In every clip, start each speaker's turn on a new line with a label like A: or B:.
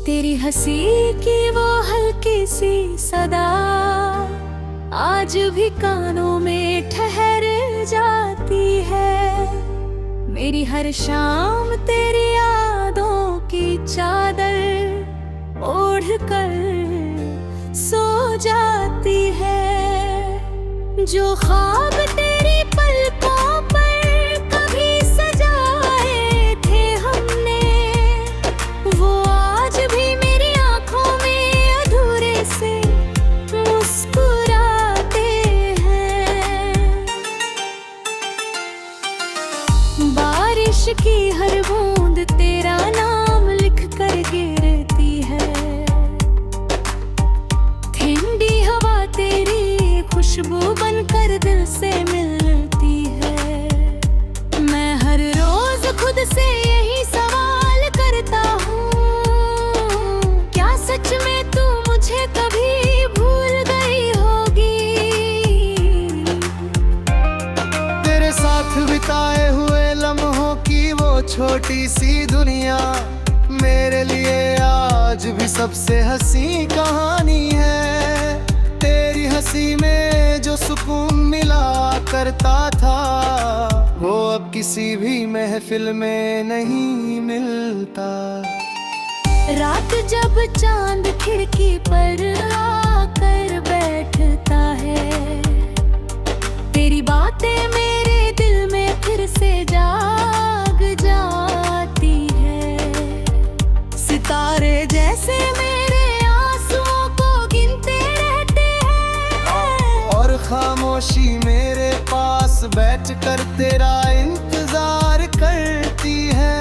A: तेरी हंसी की वो हल्की सी सदा आज भी कानों में ठहर जाती है। मेरी हर शाम तेरी यादों की चादर ओढ़ कर सो जाती है। जो ख्वाब तेरी पलकों पर कभी सजाए थे हमने, वो आज भी मेरी आंखों में अधूरे से मुस्कुराते हैं। बारिश की हर बूंद तेरा नाम लिख कर गिरती है। ठंडी हवा तेरी खुशबू बनकर दिल से मिलती है। मैं हर रोज खुद से यही सवाल करता हूँ, क्या सच में तू मुझे कभी भूल गई होगी?
B: तेरे साथ बिताए हुए लम्हों की वो छोटी सी दुनिया मेरे लिए आज भी सबसे हंसी कहानी है। तेरी हंसी में जो सुकून मिला करता था, वो अब किसी भी महफिल में नहीं मिलता।
A: रात जब चांद खिड़की पर आकर बैठता है, तेरी बातें मेरे दिल में फिर से जाग जाती है। सितारे जैसे मेरे आंसुओं को गिनते रहते हैं,
B: और खामोशी मेरे पास बैठकर तेरा इंतजार करती है।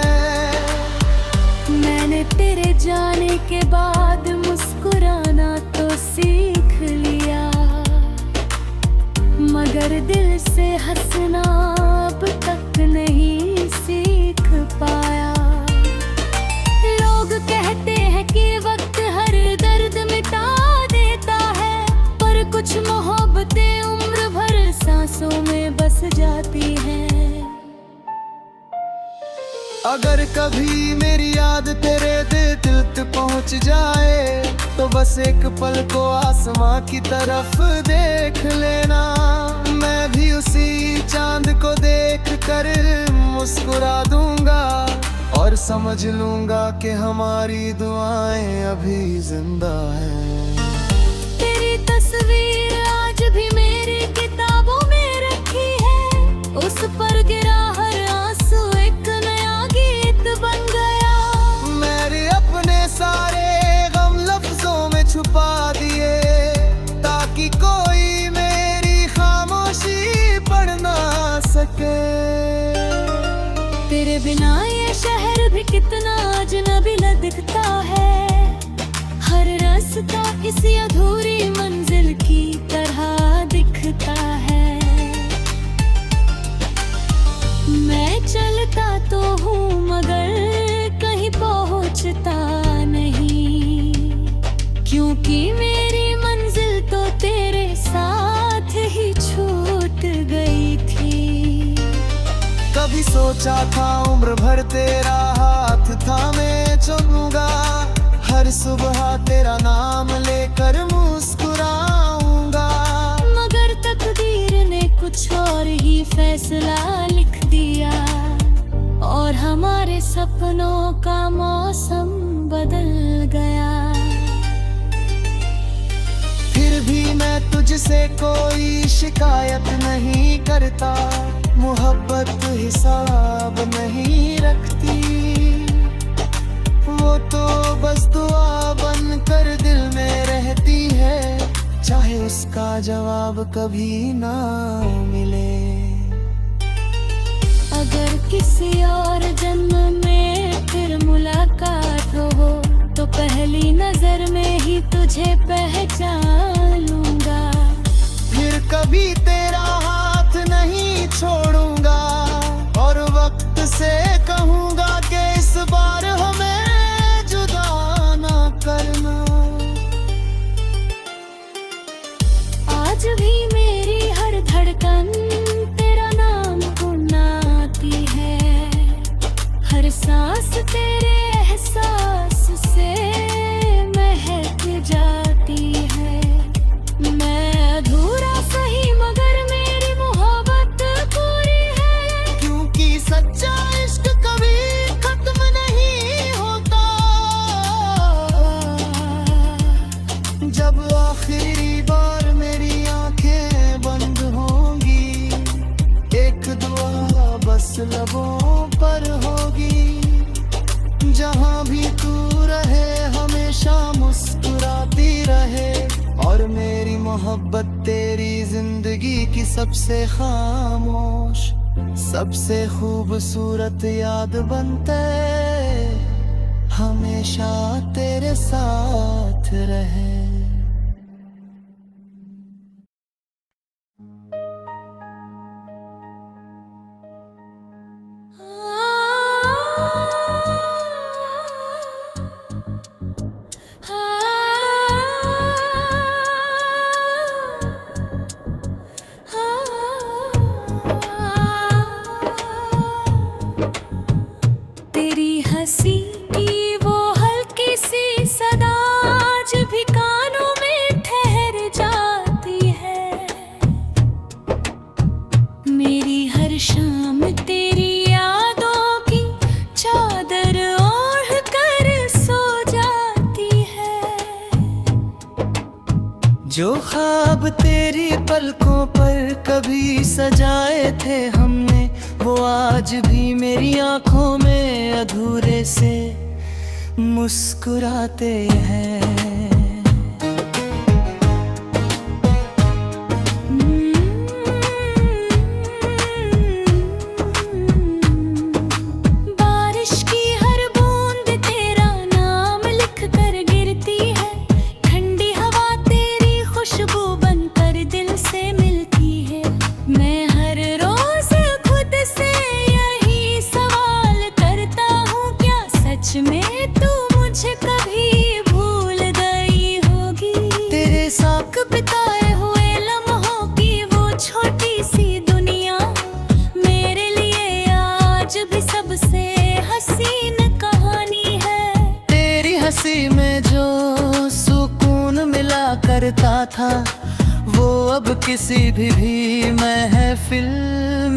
A: मैंने तेरे जाने के बाद मुस्कुराना तो सीख लिया, मगर दिल से हंसना अब तक नहीं सीख पाया। लोग कहते हैं कि वक्त हर दर्द मिटा देता है, पर कुछ मोहब्बतें उम्र भर सांसों में बस जाती हैं।
B: अगर कभी मेरी याद तेरे दिल तक पहुंच जाए, तो बस एक पल को आसमां की तरफ देख लेना। मैं भी उसी चांद को देख कर मुस्कुरा दूंगा, और समझ लूंगा कि हमारी दुआएं अभी जिंदा हैं।
A: तेरी तस्वीर आज भी मेरी किताबों में रखी है, उस पर गिरा हर आंसू एक नया गीत बन गया।
B: मेरे अपने सारे गम लफ्जों में छुपा दिए, ताकि कोई मेरी खामोशी पढ़ ना सके।
A: तेरे बिना ये शहर भी कितना अजनबी दिखता है, हर रास्ता इसी अधूरी मंजिल की तरह दिखता है। मैं चलता तो हूँ मगर कहीं पहुँचता नहीं, क्योंकि मेरी मंजिल तो तेरे साथ ही छूट गई थी।
B: कभी सोचा था उम्र भर तेरा हाथ थामे चलूंगा, हर सुबह तेरा नाम लेकर मुस्कुराऊंगा।
A: मगर तकदीर ने कुछ और ही फैसला लिख दिया, और हमारे सपनों का मौसम बदल गया।
B: फिर भी मैं तुझसे कोई शिकायत नहीं करता, मोहब्बत हिसाब नहीं रखती। वो तो बस दुआ बन कर दिल में रहती है, चाहे उसका जवाब कभी ना मिले।
A: अगर किसी और जन्म में फिर मुलाकात हो, तो पहली नजर में ही तुझे पहचान लूंगा।
B: फिर कभी तेरा हाथ नहीं छोड़ूंगा, और वक्त से कहूंगा कि इस बार हमें जुदा ना करना।
A: आज भी मेरी हर धड़कन तेरा नाम गुनगुनाती है, हर सांस तेरे एहसास से
B: आखिरी बार मेरी आंखें बंद होंगी, एक दुआ बस लबों पर होगी। जहां भी तू रहे हमेशा मुस्कुराती रहे, और मेरी मोहब्बत तेरी जिंदगी की सबसे खामोश, सबसे खूबसूरत याद बनते हमेशा तेरे साथ रहे।
A: तेरी हंसी की वो हल्की सी सदा आज भी कानों में ठहर जाती है। मेरी हर शाम तेरी यादों की चादर ओढ़ कर सो जाती है।
B: जो ख्वाब तेरी पलकों पर कभी सजाए थे हमने, वो आज भी मेरी आंखों में अधूरे से मुस्कुराते हैं।
A: बारिश की हर बूंद तेरा नाम लिख कर गिरती है। ठंडी हवा तेरी खुशबू बनकर दिल से मिलती है। मैं हर रोज खुद से यही सवाल करता हूँ, क्या सच में तू मुझे कभी भूल गई होगी?
B: तेरे साथ
A: बिताए हुए लम्हों की वो छोटी सी दुनिया मेरे लिए आज भी सबसे हसीन कहानी है।
B: तेरी हंसी में जो सुकून मिला करता था, वो अब किसी भी महफिल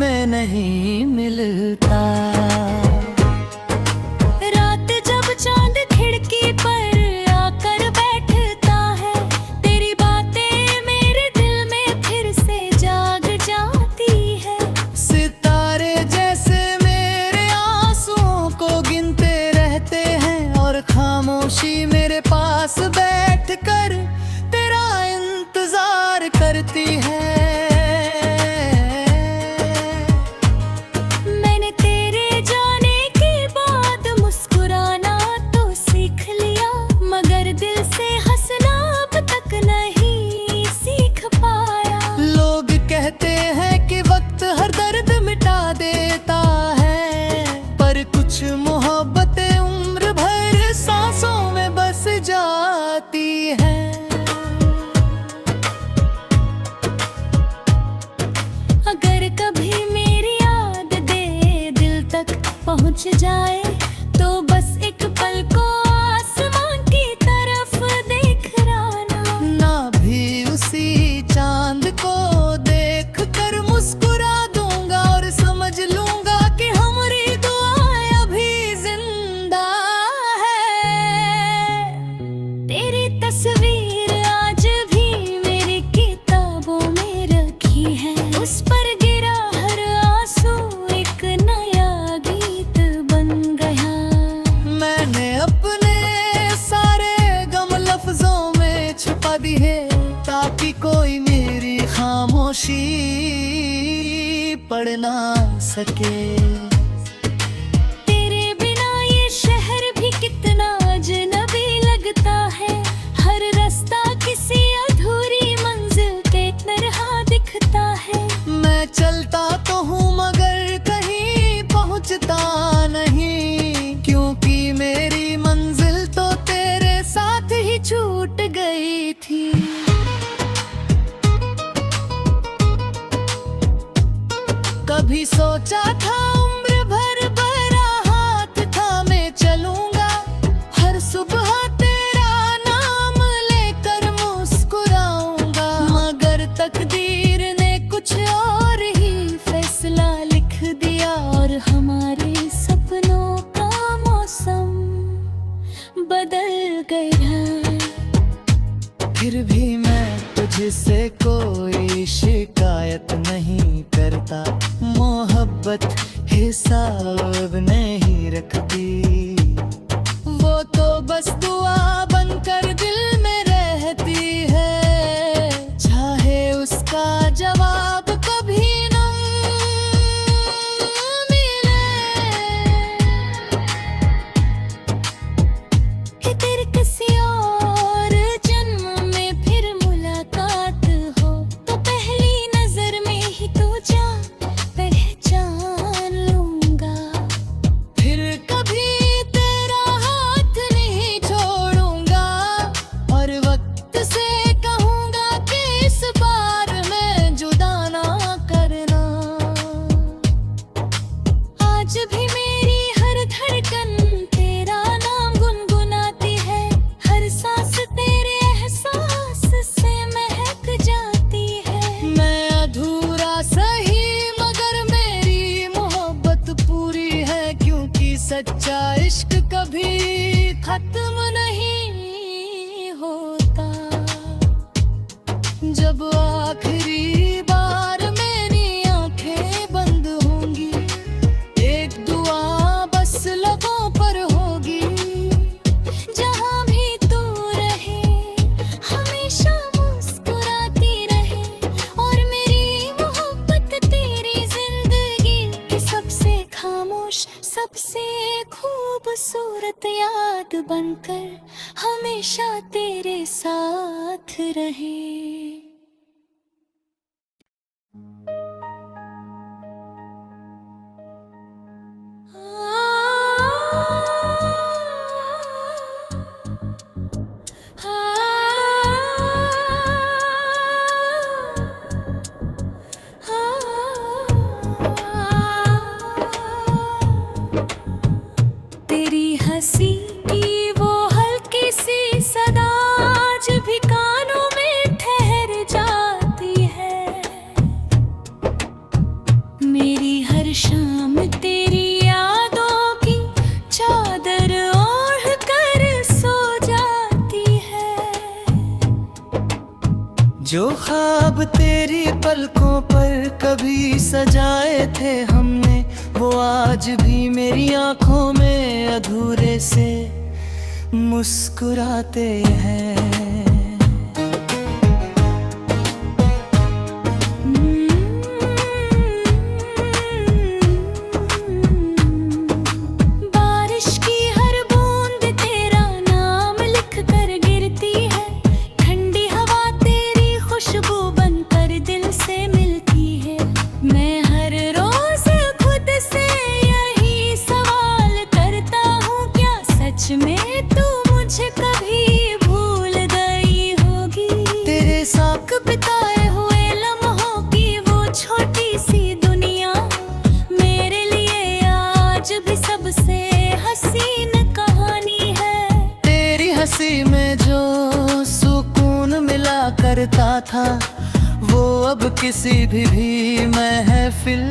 B: में नहीं मिलता।
A: रात जब चांद खिड़की पर आकर बैठता है, तेरी बातें मेरे दिल में फिर से जाग जाती है।
B: सितारे जैसे मेरे आंसुओं को गिनते रहते हैं, और खामोशी मेरे पास बैठकर तेरा इंतजार करती है।
A: मैंने तेरे जाने के बाद मुस्कुराना तो सीख लिया, मगर दिल से हंसना अब तक नहीं सीख पाया।
B: लोग कहते हैं कि वक्त हर दर्द मिटा देता है, पर कुछ मोहब्बतें उम्र भर सांसों में बस जाती है।
A: अगर कभी मेरी याद दे दिल तक पहुंच जाए, तो बस एक पल को आसमां की तरफ देख राना।
B: ना भी उसी चांद को देख कर मुस्कुरा दूंगा, और समझ लूंगा कि हमारी दुआएं अभी जिंदा है।
A: तेरी तस्वीर आज भी मेरी किताबों में रखी है। उस पर गिरा हर आंसू एक नया गीत बन गया।
B: मैंने अपने सारे गम लफ्जों में छुपा दिए, ताकि कोई मेरी खामोशी पढ़ ना सके।
A: तेरे बिना ये शहर भी कितना अजनबी लगता है। हर रास्ता किसी अधूरी मंजिल के तरह दिखता है।
B: मैं चलता तो हूँ मगर कहीं पहुँचता नहीं, क्योंकि मेरी मंजिल तो तेरे साथ ही छूट गई थी। कभी सोचा था उम्र भर भरा हाथ थामे चलूंगा, हर सुबह तेरा नाम लेकर मुस्कुराऊंगा। मगर तकदीर ने कुछ और ही फैसला लिख दिया, और हमारे सपनों का मौसम बदल गया। फिर भी मैं तुझसे कोई शिकायत नहीं करता, मोहब्बत हिसाब नहीं रखती। वो तो बस दुआ बनकर दिल में रहती है, चाहे उसका जवाब कभी न मिले। कि तेरे किसी और जन्म में फिर मुलाकात हो, तो पहली नजर में ही तू पहचान लूंगा। फिर कभी तेरा हाथ नहीं छोड़ूंगा, और वक्त से कहूंगा कि इस बार मैं जुदा ना करना। आज भी मेरी हर धड़कन तेरा नाम गुनगुनाती है, हर सांस तेरे एहसास से महक जाती है। मैं अधूरा सही मगर मेरी मोहब्बत पूरी है, क्योंकि सच्चा इश्क कभी खत्म नहीं होता। जब आखिरी बार मेरी आंखें बंद होंगी, एक दुआ बस लबों पर होगी। जहाँ भी तू रहे हमेशा मुस्कुराती रहे, और मेरी मोहब्बत तेरी जिंदगी की सबसे खामोश सबसे खूबसूरत याद बनकर हमेशा तेरे साथ रहे। तेरी हंसी की वो हल्की सी सदा आज भी कानों में ठहर जाती है। मेरी हर शाम तेरी यादों की चादर ओढ़ कर सो जाती है। जो ख्वाब तेरी पलकों पर कभी सजाए थे हमने, वो आज भी मेरी आंखों में अधूरे से मुस्कुराते हैं। बारिश की हर बूंद तेरा नाम लिख कर गिरती है, ठंडी हवा तेरी खुशबू बनकर दिल से मिलती है। मैं हर रोज खुद से यही सवाल करता हूँ, क्या सच में तू मुझे कभी भूल गई होगी? तेरे साथ बिताए हुए लम्हों की वो छोटी सी दुनिया मेरे लिए आज भी सबसे हसीन कहानी है। तेरी हंसी में जो सुकून मिला करता था, वो अब किसी भी महफिल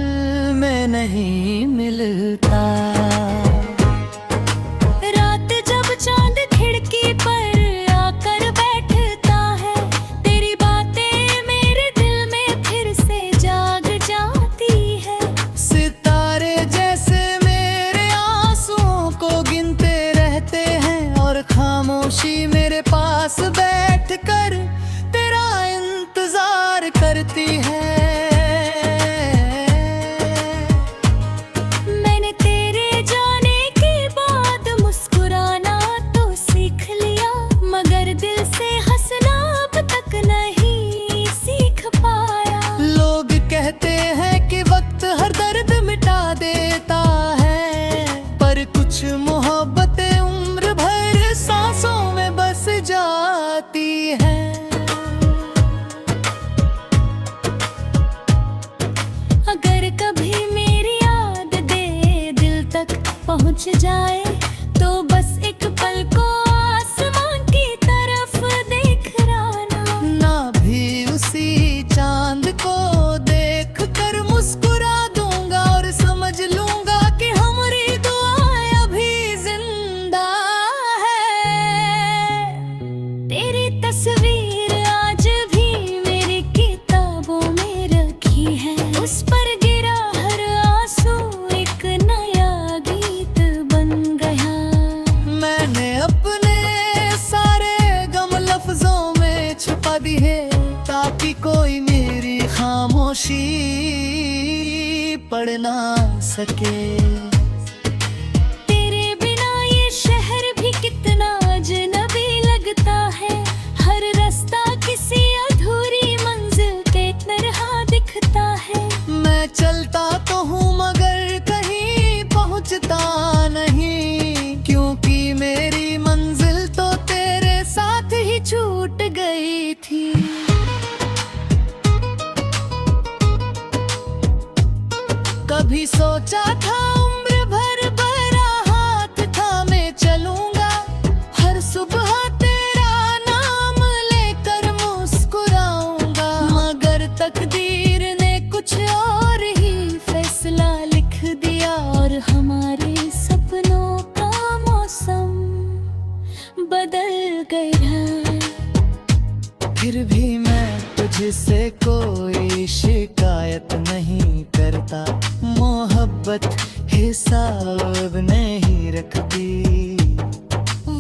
B: में नहीं मिलता। रात जब चांद खिड़की पर आकर बैठता है, तेरी बातें मेरे दिल में फिर से जाग जाती है। सितारे जैसे मेरे आंसुओं को गिनते रहते हैं, और खामोशी मेरे पास बैठकर तेरा इंतजार करती है। मैंने तेरे जाने ताकि कोई मेरी खामोशी पढ़ ना सके।
A: तेरे बिना ये शहर भी कितना अजनबी लगता है, हर रास्ता किसी अधूरी मंजिल के तरह दिखता है।
B: मैं चलता तो हूँ मगर कहीं पहुँचता नहीं, क्योंकि मेरी मंजिल तो तेरे साथ ही छूट गई थी। कभी सोचा था उम्र भर भरा हाथ थामे चलूंगा, हर सुबह तेरा नाम लेकर मुस्कुराऊंगा, मगर तकदीर ने कुछ और ही फैसला लिख दिया और हमारे सपनों का मौसम बदल गया। फिर भी मैं तुझसे कोई शिकायत नहीं करता, मोहब्बत हिसाब नहीं रखती,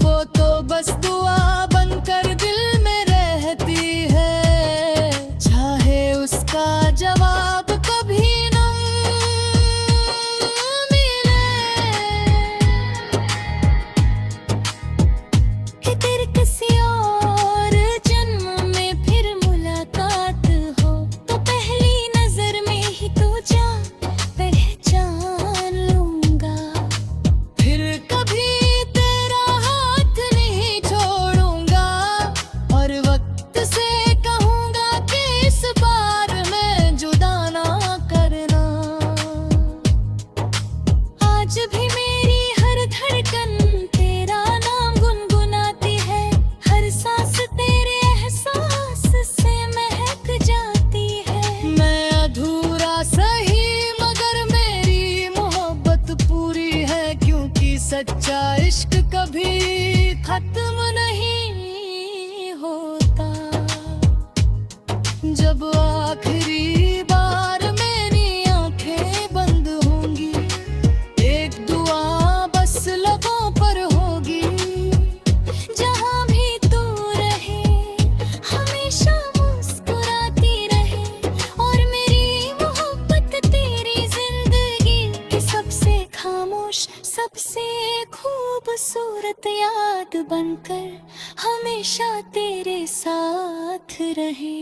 B: वो तो बस दुआ बनकर दिल में रहती है, चाहे उसका जवाब कभी न मिले। कि तेरे किसी और जन्म में फिर मुलाकात हो, तो पहली नजर में ही तू पहचान लूंगा। फिर कभी तेरा हाथ नहीं छोड़ूंगा, और वक्त से कहूंगा कि इस बार मैं जुदा ना करना। आज भी मेरी हर धड़कन तेरा नाम गुनगुनाती है, हर सांस तेरे एहसास से महक जाती है। मैं अधूरा सही मगर मेरी मोहब्बत पूरी है, क्योंकि सच्चा इश्क कभी खत्म नहीं होता। जब आखिरी बार मेरी आंखें बंद होंगी, एक दुआ बस लबों पर होगी, जहां भी तू रहे हमेशा मुस्कुराती रहे, और मेरी मोहब्बत तेरी जिंदगी की सबसे खामोश सबसे खूबसूरत याद बनकर हमेशा तेरे साथ रहे।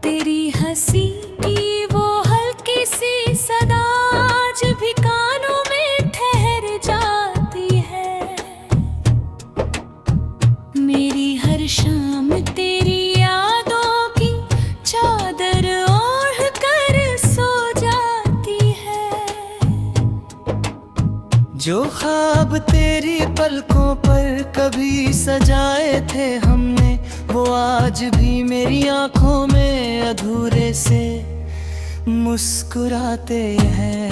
B: तेरी हंसी की वो हल्की सी सदा आज भी कानों में ठहर जाती है। मेरी हर शाम तेरी यादों की चादर ओढ़ कर सो जाती है। जो ख्वाब तेरी पलकों पर कभी सजाए थे हमने, वो आज भी मेरी आंखों में अधूरे से मुस्कुराते हैं।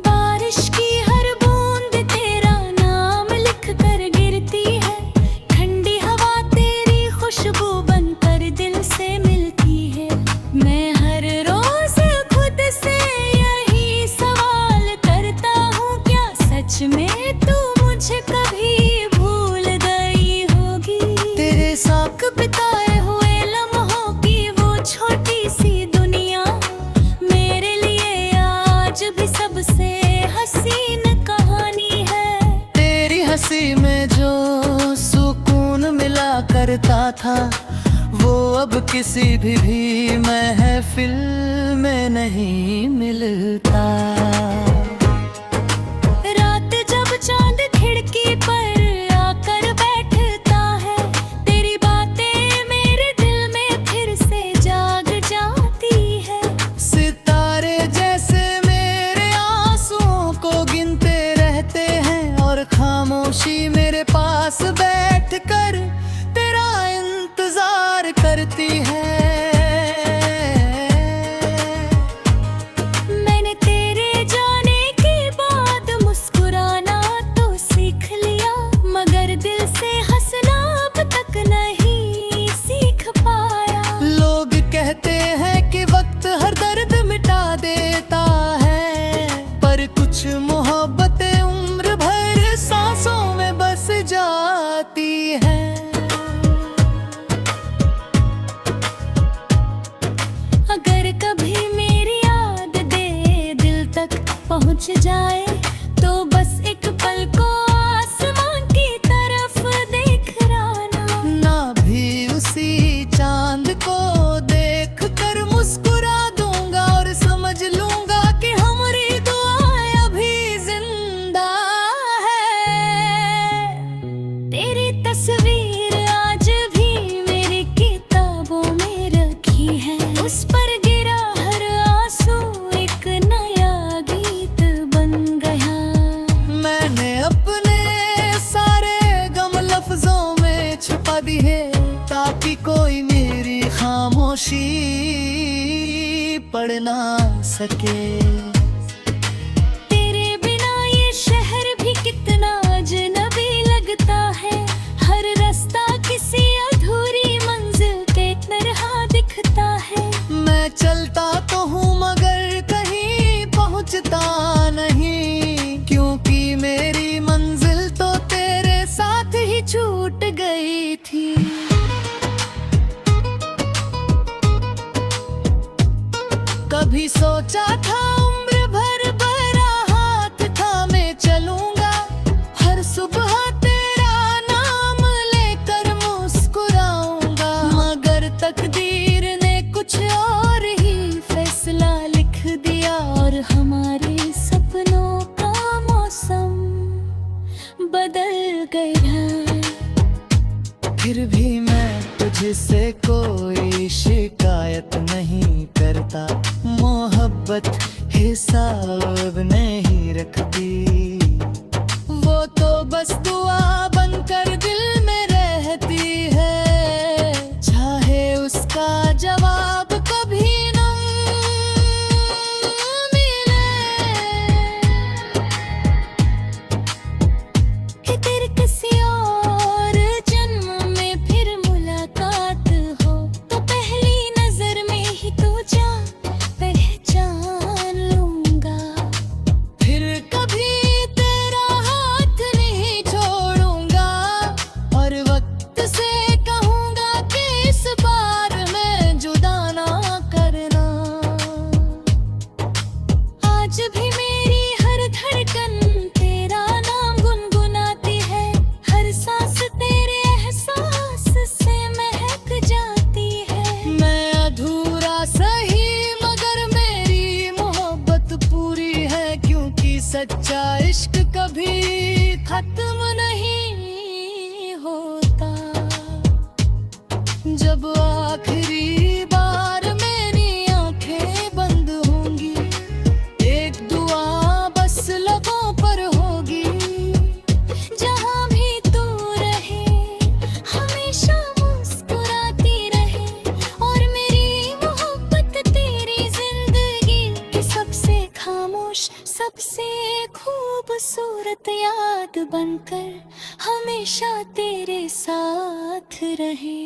A: बारिश की हर बूंद तेरा नाम लिख कर गिरती है, ठंडी हवा तेरी खुशबू बनकर दिल से मिलती है। मैं हर रोज खुद से यही सवाल करता हूँ, क्या सच में तू मुझे कभी भूल गई होगी? तेरे साथ बिताए हुए लम्हों की वो छोटी सी दुनिया मेरे लिए आज भी सबसे हसीन कहानी है।
B: तेरी हंसी में जो सुकून मिला करता था, वो अब किसी भी महफिल में नहीं मिलता।
A: रात जब चांद खिड़की पर आकर बैठता है, तेरी बातें मेरे दिल में फिर से जाग जाती है।
B: सितारे जैसे मेरे आंसुओं को गिनते रहते हैं, और खामोशी मेरे पास बैठकर तेरा किसी चांद को देख कर मुस्कुरा दूंगा और समझ लूंगा कि हमारी दुआएं अभी जिंदा है। तेरी तस्वीर आज भी मेरी किताबों में रखी है, उस पर गिरा हर आंसू एक नया गीत बन गया। मैंने अपने सारे गम लफ्जों में छुपा दी है, ताकि कोई मेरी खामोशी पढ़ ना सके। तेरे बिना ये शहर भी कितना अजनबी लगता है, हर रास्ता किसी अधूरी मंजिल के तरह दिखता है। मैं चलता तो हूँ मगर कहीं पहुँचता नहीं, क्योंकि मेरी मंजिल तो तेरे साथ ही छूट गई थी। कभी सोचा था उम्र भर भरा हाथ थामे चलूंगा, हर सुबह तेरा नाम लेकर मुस्कुराऊंगा। मगर तकदीर ने कुछ और ही फैसला लिख दिया और हमारे सपनों का मौसम बदल गया। फिर भी मैं तुझसे कोई शिकायत नहीं करता, मोहब्बत हिसाब नहीं रखती। वो तो बस दुआ बनकर दिल में रहती है, चाहे उसका जवाब कभी न मिले। कि तेरे किसी और जन्म में फिर मुलाकात हो, तो पहली नजर में ही तू पहचान लूंगा। फिर कभी तेरा हाथ नहीं छोड़ूंगा और वक्त से कहूंगा कि इस बार मैं जुदा ना करना। आज भी मेरी हर धड़कन तेरा नाम गुनगुनाती है, हर सांस तेरे एहसास से महक जाती है। मैं अधूरा सही मगर मेरी मोहब्बत पूरी है, क्योंकि सच्चा इश्क कभी खत्म नहीं होता। जब आखिरी बार मेरी आंखें बंद होंगी, एक दुआ बस लबों पर होगी। जहाँ भी तू रहे हमेशा मुस्कुराती रहे, और मेरी मोहब्बत तेरी जिंदगी की सबसे खामोश सबसे खूबसूरत याद बनकर हमेशा तेरे साथ रहे।